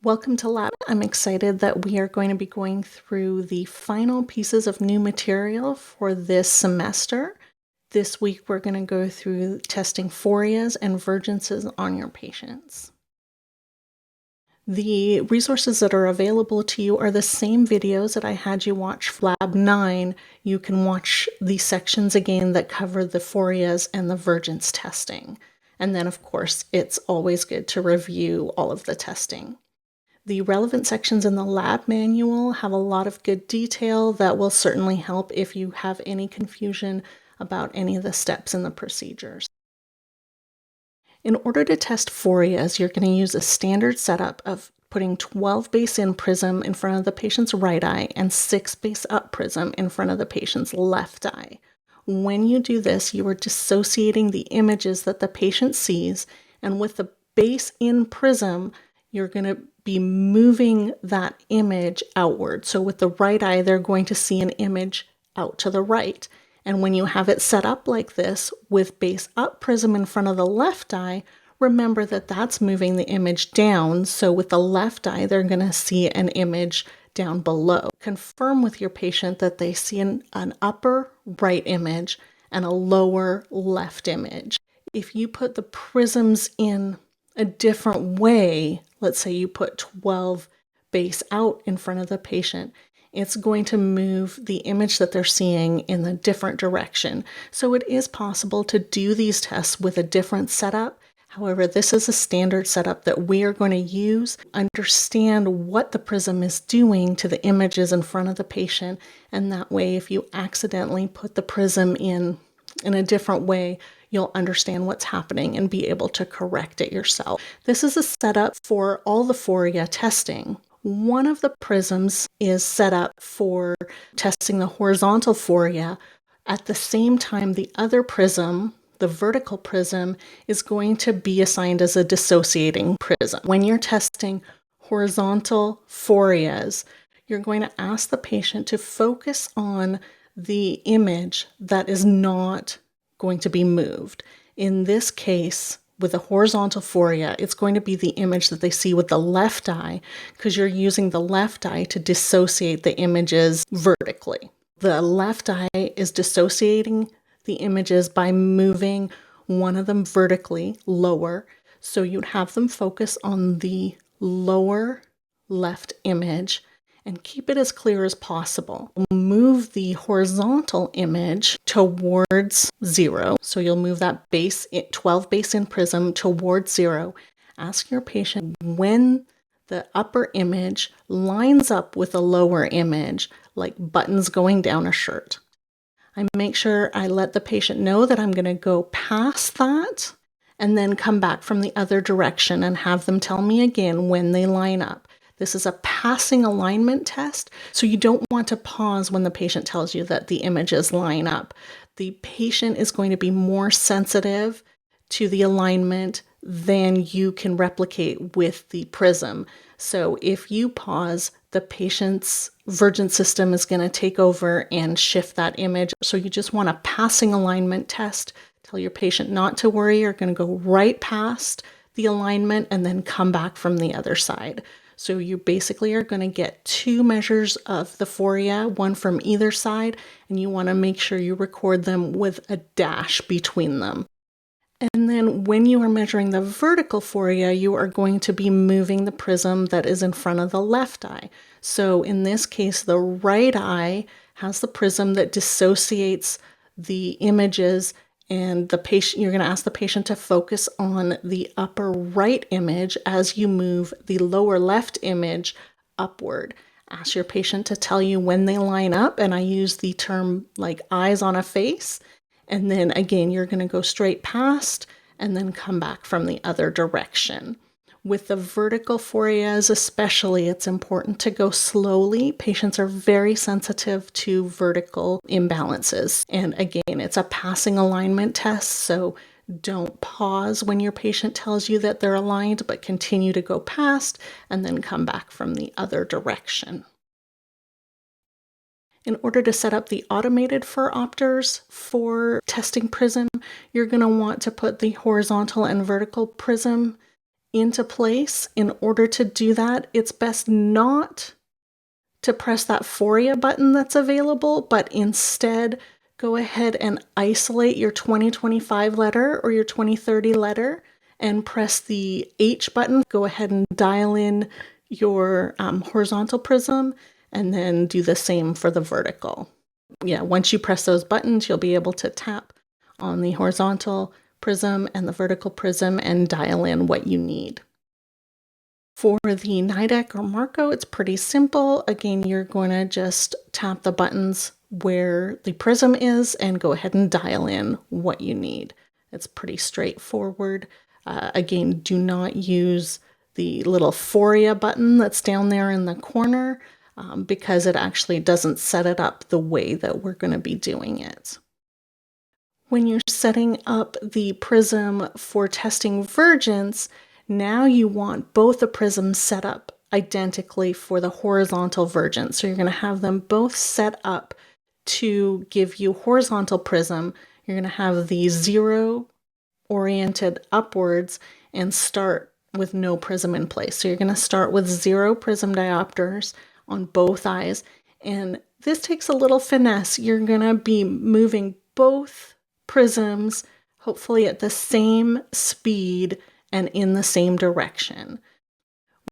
Welcome to lab. I'm excited that we are going to be going through the final pieces of new material for this semester. This week we're going to go through testing Phorias and Vergences on your patients. The resources that are available to you are the same videos that I had you watch for Lab 9. You can watch the sections again that cover the Phorias and the Vergence testing. And then, of course, it's always good to review all of the testing. The relevant sections in the lab manual have a lot of good detail that will certainly help if you have any confusion about any of the steps in the procedures. In order to test Phorias, you're going to use a standard setup of putting 12 base in prism in front of the patient's right eye and 6 base up prism in front of the patient's left eye. When you do this, you are dissociating the images that the patient sees, and with the base in prism, you're going to be moving that image outward. So with the right eye, they're going to see an image out to the right. And when you have it set up like this with base up prism in front of the left eye, remember that that's moving the image down. So with the left eye, they're going to see an image down below. Confirm with your patient that they see an upper right image and a lower left image. If you put the prisms in a different way, let's say you put 12 base out in front of the patient, it's going to move the image that they're seeing in a different direction. So it is possible to do these tests with a different setup. However, this is a standard setup that we are going to use. Understand what the prism is doing to the images in front of the patient, and that way if you accidentally put the prism in a different way, you'll understand what's happening and be able to correct it yourself. This is a setup for all the Phoria testing. One of the prisms is set up for testing the horizontal Phoria. At the same time, the other prism, the vertical prism, is going to be assigned as a dissociating prism. When you're testing horizontal Phorias, you're going to ask the patient to focus on the image that is not going to be moved. In this case, with a horizontal Phoria, it's going to be the image that they see with the left eye, because you're using the left eye to dissociate the images vertically. The left eye is dissociating the images by moving one of them vertically lower, so you'd have them focus on the lower left image and keep it as clear as possible. Move the horizontal image towards 0. So you'll move that 12 base in prism towards 0. Ask your patient when the upper image lines up with a lower image, like buttons going down a shirt. I make sure I let the patient know that I'm going to go past that and then come back from the other direction and have them tell me again when they line up. This is a passing alignment test, so you don't want to pause when the patient tells you that the images line up. The patient is going to be more sensitive to the alignment than you can replicate with the prism. So if you pause, the patient's Vergence system is going to take over and shift that image. So you just want a passing alignment test. Tell your patient not to worry. You're going to go right past the alignment and then come back from the other side. So you basically are going to get 2 measures of the Phoria, one from either side, and you want to make sure you record them with a dash between them. And then when you are measuring the vertical Phoria, you are going to be moving the prism that is in front of the left eye. So in this case, the right eye has the prism that dissociates the images, and you're going to ask the patient to focus on the upper right image as you move the lower left image upward. Ask your patient to tell you when they line up, and I use the term like eyes on a face. And then again, you're going to go straight past and then come back from the other direction. With the vertical Phorias especially, it's important to go slowly. Patients are very sensitive to vertical imbalances. And again, it's a passing alignment test, so don't pause when your patient tells you that they're aligned, but continue to go past and then come back from the other direction. In order to set up the automated phoropters for testing prism, you're going to want to put the horizontal and vertical prism into place. In order to do that, it's best not to press that Phoria button that's available, but instead go ahead and isolate your 2025 letter or your 2030 letter and press the H button. Go ahead and dial in your horizontal prism and then do the same for the vertical. Yeah, once you press those buttons, you'll be able to tap on the horizontal prism and the vertical prism and dial in what you need. For the Nidec or Marco, it's pretty simple. Again, you're going to just tap the buttons where the prism is and go ahead and dial in what you need. It's pretty straightforward. Again, do not use the little Phoria button that's down there in the corner because it actually doesn't set it up the way that we're going to be doing it. When you're setting up the prism for testing Vergence, now you want both the prisms set up identically for the horizontal Vergence. So you're going to have them both set up to give you horizontal prism. You're going to have the 0 oriented upwards and start with no prism in place. So you're going to start with 0 prism diopters on both eyes. And this takes a little finesse. You're going to be moving both prisms hopefully at the same speed and in the same direction.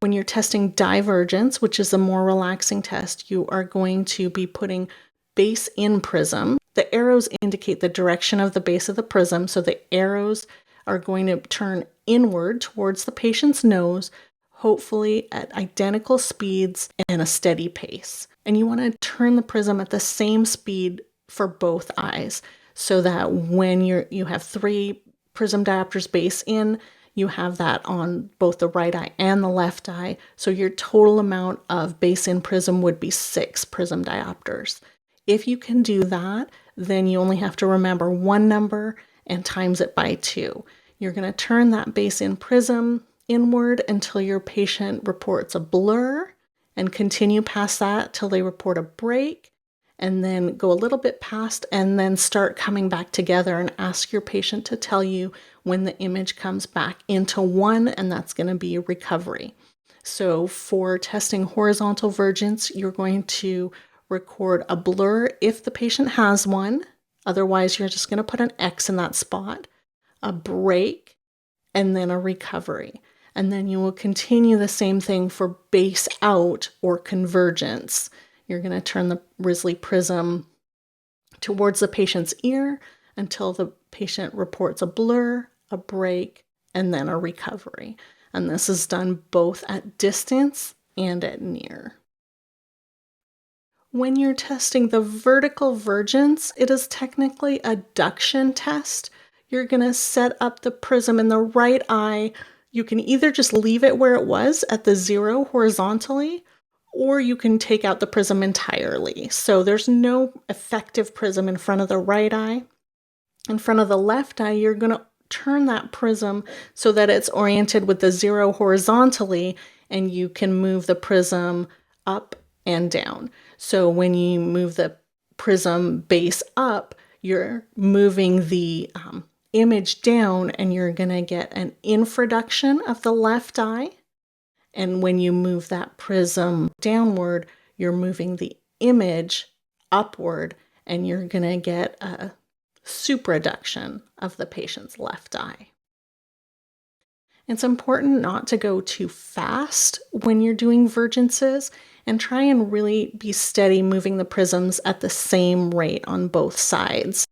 When you're testing divergence, which is a more relaxing test, you are going to be putting base in prism. The arrows indicate the direction of the base of the prism, so the arrows are going to turn inward towards the patient's nose, hopefully at identical speeds and a steady pace. And you want to turn the prism at the same speed for both eyes, so that when you have 3 prism diopters base in, you have that on both the right eye and the left eye. So your total amount of base in prism would be 6 prism diopters. If you can do that, then you only have to remember one number and times it by 2. You're going to turn that base in prism inward until your patient reports a blur and continue past that till they report a break, and then go a little bit past and then start coming back together and ask your patient to tell you when the image comes back into 1, and that's going to be recovery. So for testing horizontal Vergence, you're going to record a blur if the patient has one. Otherwise, you're just going to put an X in that spot, a break, and then a recovery. And then you will continue the same thing for base out or convergence. You're going to turn the Risley prism towards the patient's ear until the patient reports a blur, a break, and then a recovery. And this is done both at distance and at near. When you're testing the vertical Vergence, it is technically a duction test. You're going to set up the prism in the right eye. You can either just leave it where it was at the 0 horizontally, or you can take out the prism entirely. So there's no effective prism in front of the right eye. In front of the left eye, you're going to turn that prism so that it's oriented with the 0 horizontally, and you can move the prism up and down. So when you move the prism base up, you're moving the image down, and you're going to get an infraduction of the left eye. And when you move that prism downward, you're moving the image upward, and you're going to get a supraduction of the patient's left eye. It's important not to go too fast when you're doing Vergences, and try and really be steady moving the prisms at the same rate on both sides.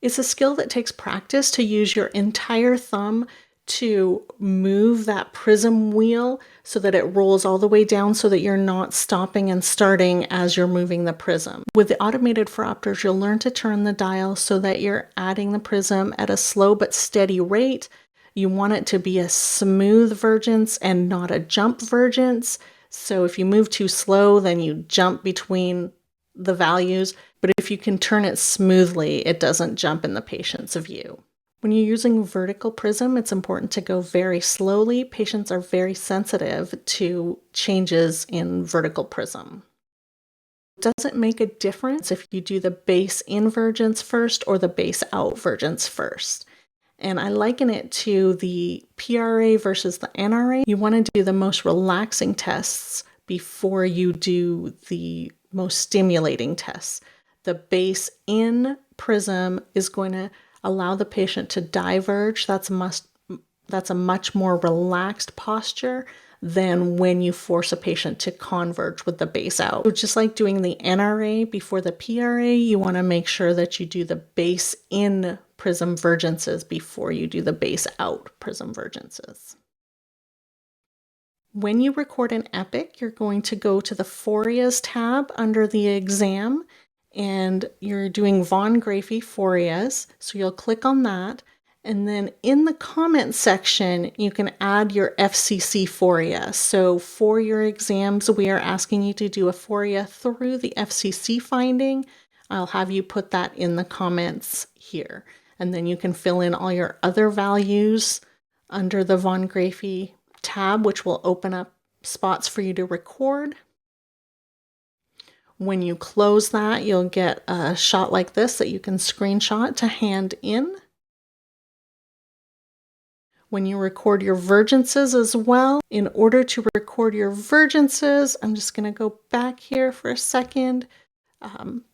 It's a skill that takes practice to use your entire thumb to move that prism wheel so that it rolls all the way down, so that you're not stopping and starting as you're moving the prism. With the automated phoropters, you'll learn to turn the dial so that you're adding the prism at a slow but steady rate. You want it to be a smooth Vergence and not a jump Vergence. So if you move too slow, then you jump between the values. But if you can turn it smoothly, it doesn't jump in the patient's view. When you're using vertical prism, it's important to go very slowly. Patients are very sensitive to changes in vertical prism. It doesn't make a difference if you do the base in Vergence first or the base out Vergence first. And I liken it to the PRA versus the NRA. You want to do the most relaxing tests before you do the most stimulating tests. The base in Prism is going to allow the patient to diverge. That's a much more relaxed posture than when you force a patient to converge with the base out. So just like doing the NRA before the PRA, you want to make sure that you do the base in Prism Vergences before you do the base out Prism Vergences. When you record an epic, you're going to go to the Phorias tab under the exam, and you're doing von Graefe Phorias, so you'll click on that. And then in the comment section, you can add your FCC Phoria. So for your exams, we are asking you to do a Phoria through the FCC finding. I'll have you put that in the comments here. And then you can fill in all your other values under the von Graefe tab, which will open up spots for you to record. When you close that, you'll get a shot like this that you can screenshot to hand in. When you record your Vergences as well, in order to record your Vergences, I'm just going to go back here for a second.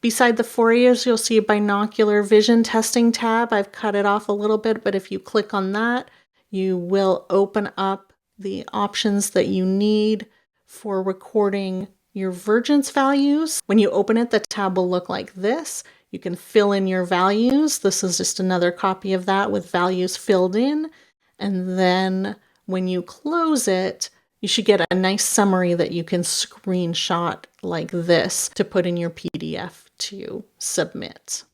Beside the Phorias, you'll see a binocular vision testing tab. I've cut it off a little bit, but if you click on that, you will open up the options that you need for recording your Vergence values. When you open it, the tab will look like this. You can fill in your values. This is just another copy of that with values filled in. And then when you close it, you should get a nice summary that you can screenshot like this to put in your PDF to submit.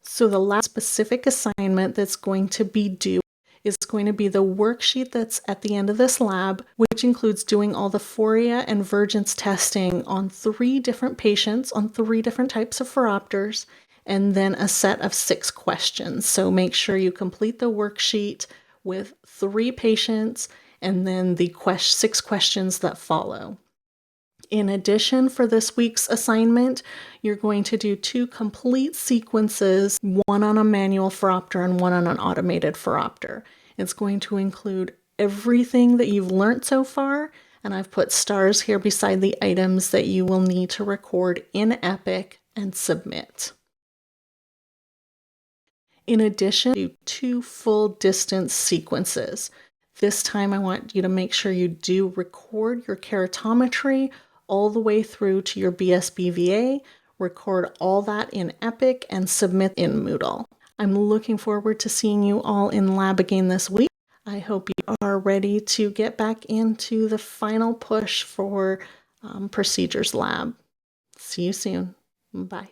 So the last specific assignment that's going to be due is going to be the worksheet that's at the end of this lab, which includes doing all the Phoria and Vergence testing on 3 different patients on 3 different types of phoropters, and then a set of 6 questions. So make sure you complete the worksheet with 3 patients and then the 6 questions that follow. In addition, for this week's assignment, you're going to do 2 complete sequences, one on a manual phoropter and one on an automated phoropter. It's going to include everything that you've learned so far, and I've put stars here beside the items that you will need to record in Epic and submit. In addition, do 2 full distance sequences. This time I want you to make sure you do record your keratometry all the way through to your BSBVA, record all that in Epic, and submit in Moodle. I'm looking forward to seeing you all in lab again this week. I hope you are ready to get back into the final push for Procedures Lab. See you soon. Bye.